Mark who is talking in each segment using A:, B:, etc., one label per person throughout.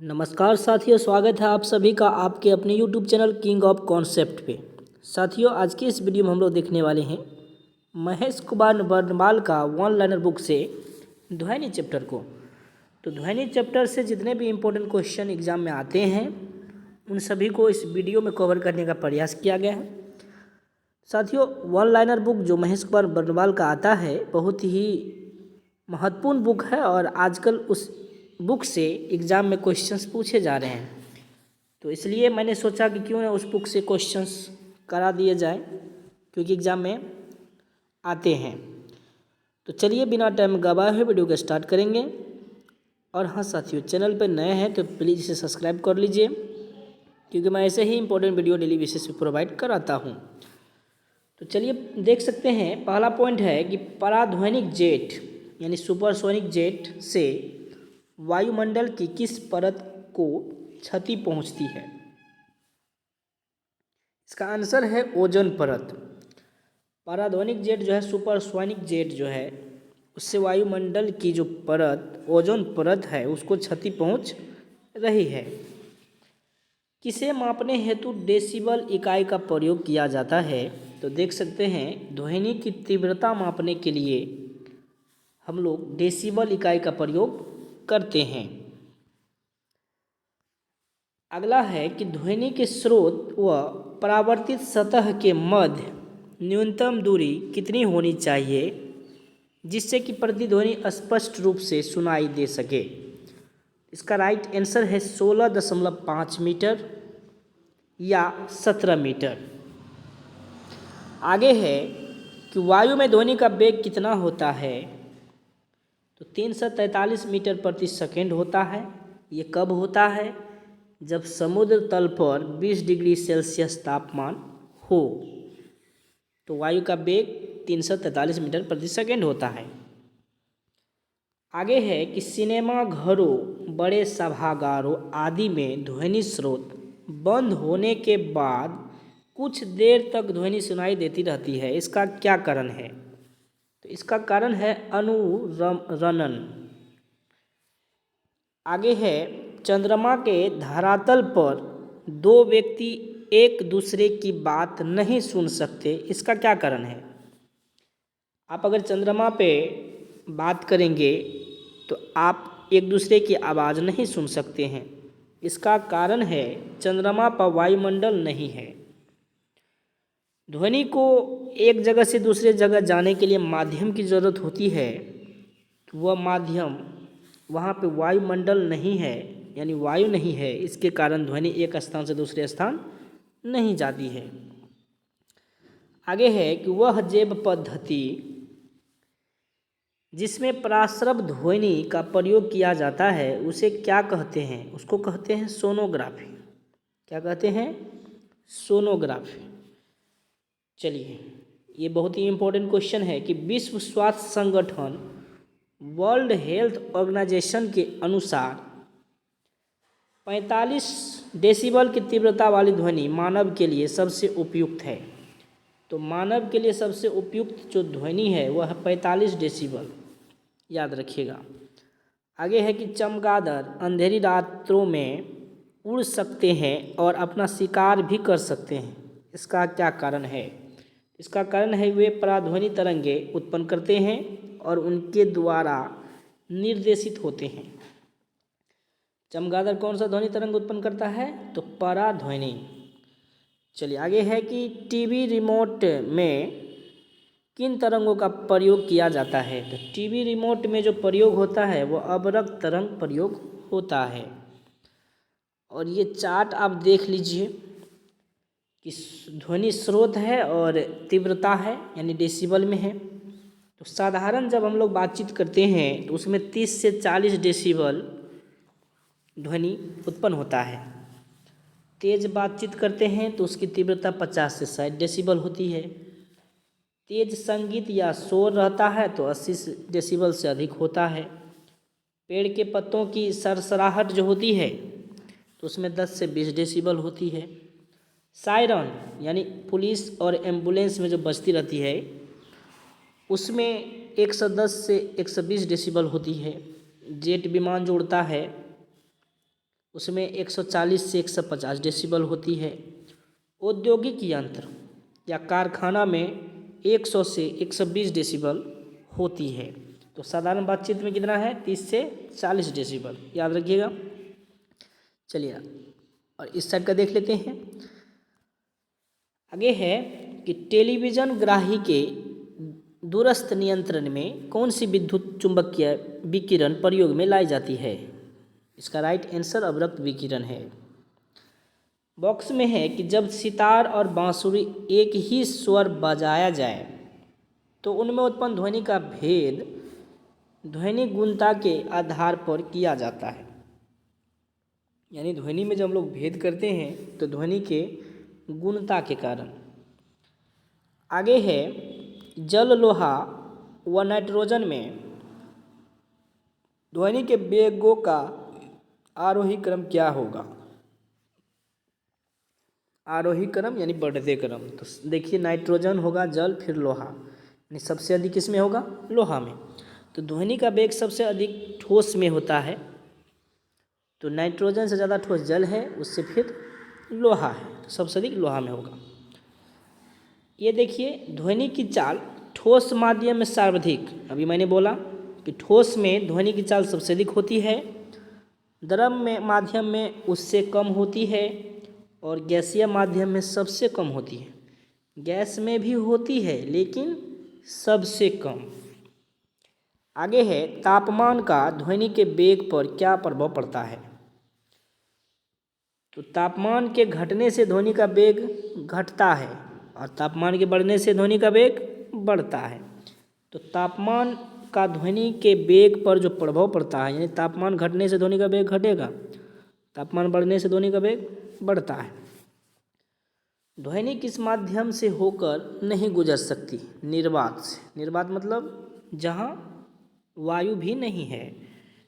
A: नमस्कार साथियों, स्वागत है आप सभी का आपके अपने YouTube channel king of concept पे। साथियों, आज की इस वीडियो में हम लोग देखने वाले हैं महेश कुमार वर्णमाल का वन लाइनर बुक से ध्वनि चैप्टर को। तो ध्वनि चैप्टर से जितने भी इम्पोर्टेंट क्वेश्चन एग्जाम में आते हैं उन सभी को इस वीडियो में कवर करने का प्रयास किया गया है। साथियों, वन लाइनर बुक जो महेश कुमार वर्णमाल का आता है बहुत ही महत्वपूर्ण बुक है और आजकल उस बुक से एग्ज़ाम में क्वेश्चंस पूछे जा रहे हैं। तो इसलिए मैंने सोचा कि क्यों ना उस बुक से क्वेश्चंस करा दिए जाए, क्योंकि एग्ज़ाम में आते हैं। तो चलिए बिना टाइम गवाए हुए वीडियो को स्टार्ट करेंगे। और हाँ साथियों, चैनल पर नए हैं तो प्लीज़ इसे सब्सक्राइब कर लीजिए, क्योंकि मैं ऐसे ही इंपॉर्टेंट वीडियो डेली बेसिस पे प्रोवाइड कराता हूँ। तो चलिए देख सकते हैं, पहला पॉइंट है कि पराध्वनिक जेट यानी सुपरसोनिक जेट से वायुमंडल की किस परत को क्षति पहुंचती है। इसका आंसर है ओजोन परत। पराध्वनिक जेट जो है, सुपरसोनिक जेट जो है, उससे वायुमंडल की जो परत ओजोन परत है उसको क्षति पहुंच रही है। किसे मापने हेतु डेसिबल इकाई का प्रयोग किया जाता है। तो देख सकते हैं, ध्वनि की तीव्रता मापने के लिए हम लोग डेसिबल इकाई का प्रयोग करते हैं। अगला है कि ध्वनि के स्रोत व परावर्तित सतह के मध्य न्यूनतम दूरी कितनी होनी चाहिए जिससे कि प्रतिध्वनि स्पष्ट रूप से सुनाई दे सके। इसका राइट आंसर है 16.5 मीटर या 17 मीटर। आगे है कि वायु में ध्वनि का वेग कितना होता है। तो 343 मीटर प्रति सेकेंड होता है। ये कब होता है? जब समुद्र तल पर 20 डिग्री सेल्सियस तापमान हो तो वायु का वेग 343 मीटर प्रति सेकेंड होता है। आगे है कि सिनेमा घरों, बड़े सभागारों आदि में ध्वनि स्रोत बंद होने के बाद कुछ देर तक ध्वनि सुनाई देती रहती है। इसका क्या कारण है? तो इसका कारण है अनुरणन। आगे है, चंद्रमा के धरातल पर दो व्यक्ति एक दूसरे की बात नहीं सुन सकते। इसका क्या कारण है? आप अगर चंद्रमा पे बात करेंगे तो आप एक दूसरे की आवाज़ नहीं सुन सकते हैं। इसका कारण है चंद्रमा पर वायुमंडल नहीं है। ध्वनि को एक जगह से दूसरे जगह जाने के लिए माध्यम की ज़रूरत होती है। वह माध्यम वहाँ पे वायुमंडल नहीं है, यानी वायु नहीं है। इसके कारण ध्वनि एक स्थान से दूसरे स्थान नहीं जाती है। आगे है कि वह जैव पद्धति जिसमें प्राश्रव ध्वनि का प्रयोग किया जाता है उसे क्या कहते हैं? उसको कहते हैं सोनोग्राफी। क्या कहते हैं? सोनोग्राफी। चलिए, ये बहुत ही इम्पोर्टेंट क्वेश्चन है कि विश्व स्वास्थ्य संगठन वर्ल्ड हेल्थ ऑर्गेनाइजेशन के अनुसार 45 डेसिबल की तीव्रता वाली ध्वनि मानव के लिए सबसे उपयुक्त है। तो मानव के लिए सबसे उपयुक्त जो ध्वनि है वह है 45 डेसिबल, याद रखिएगा। आगे है कि चमगादड़ अंधेरी रातों में उड़ सकते हैं और अपना शिकार भी कर सकते हैं। इसका क्या कारण है? इसका कारण है वे पराध्वनि तरंगे उत्पन्न करते हैं और उनके द्वारा निर्देशित होते हैं। चमगादड़ कौन सा ध्वनि तरंग उत्पन्न करता है? तो पराध्वनि। चलिए आगे है कि टीवी रिमोट में किन तरंगों का प्रयोग किया जाता है। तो टीवी रिमोट में जो प्रयोग होता है वो अवरक्त तरंग प्रयोग होता है। और ये चार्ट आप देख लीजिए कि ध्वनि स्रोत है और तीव्रता है, यानी डेसिबल में है। तो साधारण जब हम लोग बातचीत करते हैं तो उसमें 30 से 40 डेसिबल ध्वनि उत्पन्न होता है। तेज़ बातचीत करते हैं तो उसकी तीव्रता 50 से 60 डेसिबल होती है। तेज संगीत या शोर रहता है तो 80 डेसिबल से अधिक होता है। पेड़ के पत्तों की सरसराहट जो होती है तो उसमें 10 से 20 डेसिबल होती है। सायरन यानी पुलिस और एम्बुलेंस में जो बजती रहती है उसमें 110 से 120 डेसिबल होती है। जेट विमान जो उड़ता है उसमें 140 से 150 डेसिबल होती है। औद्योगिक यंत्र या कारखाना में 100 से 120 डेसिबल होती है। तो साधारण बातचीत में कितना है? 30 से 40 डेसिबल, याद रखिएगा। चलिए और इस साइड का देख लेते हैं। आगे है कि टेलीविज़न ग्राही के दूरस्थ नियंत्रण में कौन सी विद्युत चुंबकीय विकिरण प्रयोग में लाई जाती है? इसका राइट आंसर अवरक्त विकिरण है। बॉक्स में है कि जब सितार और बांसुरी एक ही स्वर बजाया जाए तो उनमें उत्पन्न ध्वनि का भेद ध्वनि गुणता के आधार पर किया जाता है। यानी ध्वनि में जब हम लोग भेद करते हैं तो ध्वनि के गुणता के कारण। आगे है जल, लोहा व नाइट्रोजन में ध्वनि के वेगों का आरोही क्रम क्या होगा? आरोही क्रम यानी बढ़ते क्रम। तो देखिए नाइट्रोजन होगा, जल, फिर लोहा, यानी सबसे अधिक किसमें होगा? लोहा में। तो ध्वनि का वेग सबसे अधिक ठोस में होता है, तो नाइट्रोजन से ज़्यादा ठोस जल है, उससे फिर लोहा है, तो सबसे अधिक लोहा में होगा। ये देखिए ध्वनि की चाल ठोस माध्यम में सर्वाधिक, अभी मैंने बोला कि ठोस में ध्वनि की चाल सबसे अधिक होती है, द्रव में माध्यम में उससे कम होती है, और गैसीय माध्यम में सबसे कम होती है। गैस में भी होती है लेकिन सबसे कम। आगे है तापमान का ध्वनि के वेग पर क्या प्रभाव पड़ता है? तो तापमान के घटने से ध्वनि का वेग घटता है और तापमान के बढ़ने से ध्वनि का वेग बढ़ता है। तो तापमान का ध्वनि के वेग पर जो प्रभाव पड़ता है, यानी तापमान घटने से ध्वनि का वेग घटेगा, तापमान बढ़ने से ध्वनि का वेग बढ़ता है। ध्वनि किस माध्यम से होकर नहीं गुजर सकती? निर्वात से। निर्वात मतलब जहाँ वायु भी नहीं है,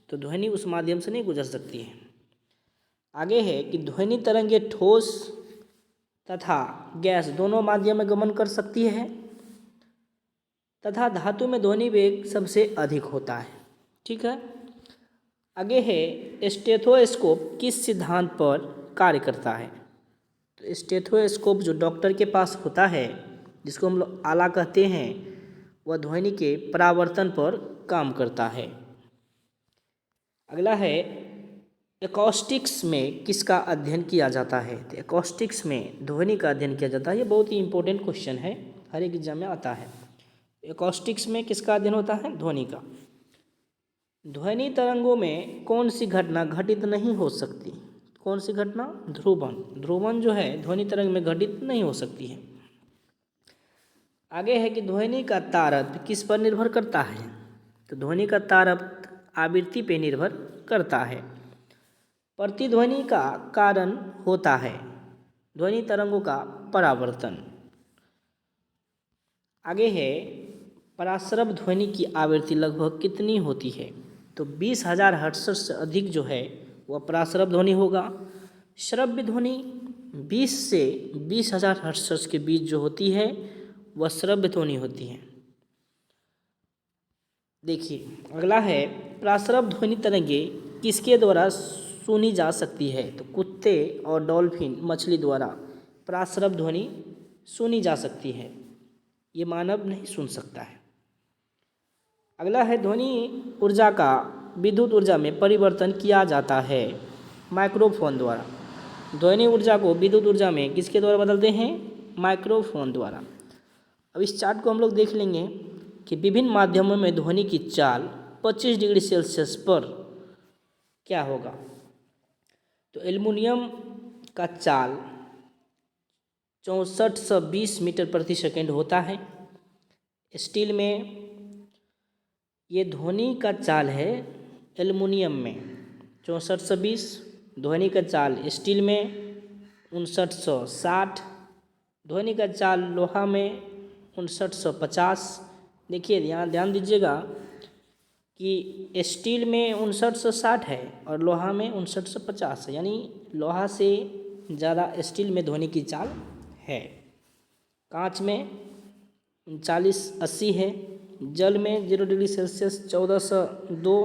A: तो ध्वनि उस माध्यम से नहीं गुजर सकती है। आगे है कि ध्वनि तरंगे ठोस तथा गैस दोनों माध्यम में गमन कर सकती है, तथा धातु में ध्वनि वेग सबसे अधिक होता है। ठीक है। आगे है स्टेथोस्कोप किस सिद्धांत पर कार्य करता है? तो स्टेथोस्कोप जो डॉक्टर के पास होता है, जिसको हम लोग आला कहते हैं, वह ध्वनि के परावर्तन पर काम करता है। अगला है एकॉस्टिक्स में किसका अध्ययन किया जाता है? तो एकॉस्टिक्स में ध्वनि का अध्ययन किया जाता है। ये बहुत ही इंपॉर्टेंट क्वेश्चन है, हर एक एग्जाम में आता है। एकॉस्टिक्स में किसका अध्ययन होता है? ध्वनि का। ध्वनि तरंगों में कौन सी घटना घटित नहीं हो सकती? कौन सी घटना? ध्रुवण। ध्रुवण जो है ध्वनि तरंग में घटित नहीं हो सकती है। आगे है कि ध्वनि का तारतम्य किस पर निर्भर करता है? तो ध्वनि का तारतम्य आवृत्ति पर निर्भर करता है। प्रतिध्वनि का कारण होता है ध्वनि तरंगों का परावर्तन। आगे है पराश्रव ध्वनि की आवृत्ति लगभग कितनी होती है? तो 20,000 हर्ट्ज से अधिक जो है वह पराश्रव ध्वनि होगा। श्रव्य ध्वनि 20 से 20,000 हर्ट्ज के बीच जो होती है वह श्रव्य ध्वनि होती है। देखिए अगला है पराश्रव ध्वनि तरंगे किसके द्वारा सुनी जा सकती है? तो कुत्ते और डॉल्फिन मछली द्वारा पराश्रव ध्वनि सुनी जा सकती है, ये मानव नहीं सुन सकता है। अगला है ध्वनि ऊर्जा का विद्युत ऊर्जा में परिवर्तन किया जाता है माइक्रोफोन द्वारा। ध्वनि ऊर्जा को विद्युत ऊर्जा में किसके द्वारा बदलते हैं? माइक्रोफोन द्वारा। अब इस चार्ट को हम लोग देख लेंगे कि विभिन्न माध्यमों में ध्वनि की चाल 25 डिग्री सेल्सियस पर क्या होगा? तो एल्युमिनियम का चाल 6420 मीटर प्रति सेकेंड होता है। स्टील में ये ध्वनि का चाल है एल्युमिनियम में 6420, ध्वनि का चाल स्टील में 5960, ध्वनि का चाल लोहा में 5950। देखिए यहाँ ध्यान दीजिएगा कि स्टील में 5960 है और लोहा में 5950 है, यानी लोहा से ज़्यादा स्टील में ध्वनि की चाल है। कांच में 3980 है, जल में 0 डिग्री सेल्सियस 1402,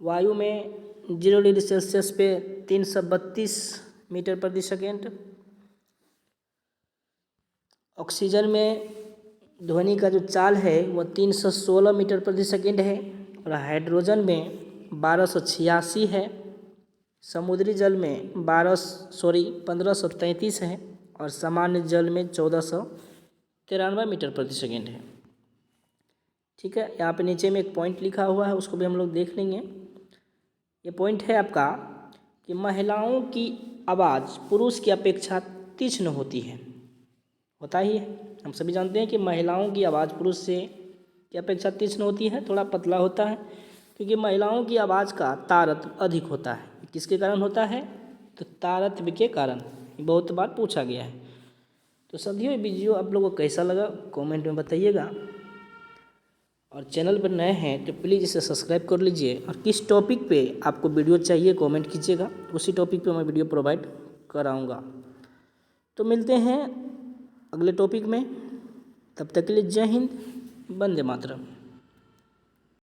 A: वायु में 0 डिग्री सेल्सियस पे 332 मीटर प्रति सेकेंड। ऑक्सीजन में ध्वनि का जो चाल है वो 316 मीटर प्रति सेकेंड है और हाइड्रोजन में 1286 है। समुद्री जल में 1533 है और सामान्य जल में 1493 मीटर प्रति सेकेंड है। ठीक है, यहाँ पे नीचे में एक पॉइंट लिखा हुआ है, उसको भी हम लोग देख लेंगे। ये पॉइंट है आपका कि महिलाओं की आवाज़ पुरुष की अपेक्षा तीक्ष्ण होती है। होता ही है, हम सभी जानते हैं कि महिलाओं की आवाज़ पुरुष से की अपेक्षा तीक्ष्ण होती है, थोड़ा पतला होता है, क्योंकि महिलाओं की आवाज़ का तारतम्य अधिक होता है। किसके कारण होता है? तो तारतम्य के कारण। बहुत बार पूछा गया है। तो साथियों, ये वीडियो आप लोगों को कैसा लगा कमेंट में बताइएगा, और चैनल पर नए हैं तो प्लीज़ इसे सब्सक्राइब कर लीजिए, और किस टॉपिक पे आपको वीडियो चाहिए कमेंट कीजिएगा, उसी टॉपिक पे मैं वीडियो प्रोवाइड कराऊंगा। तो मिलते हैं अगले टॉपिक में, तब तक के लिए जय हिंद, वंदे मातरम।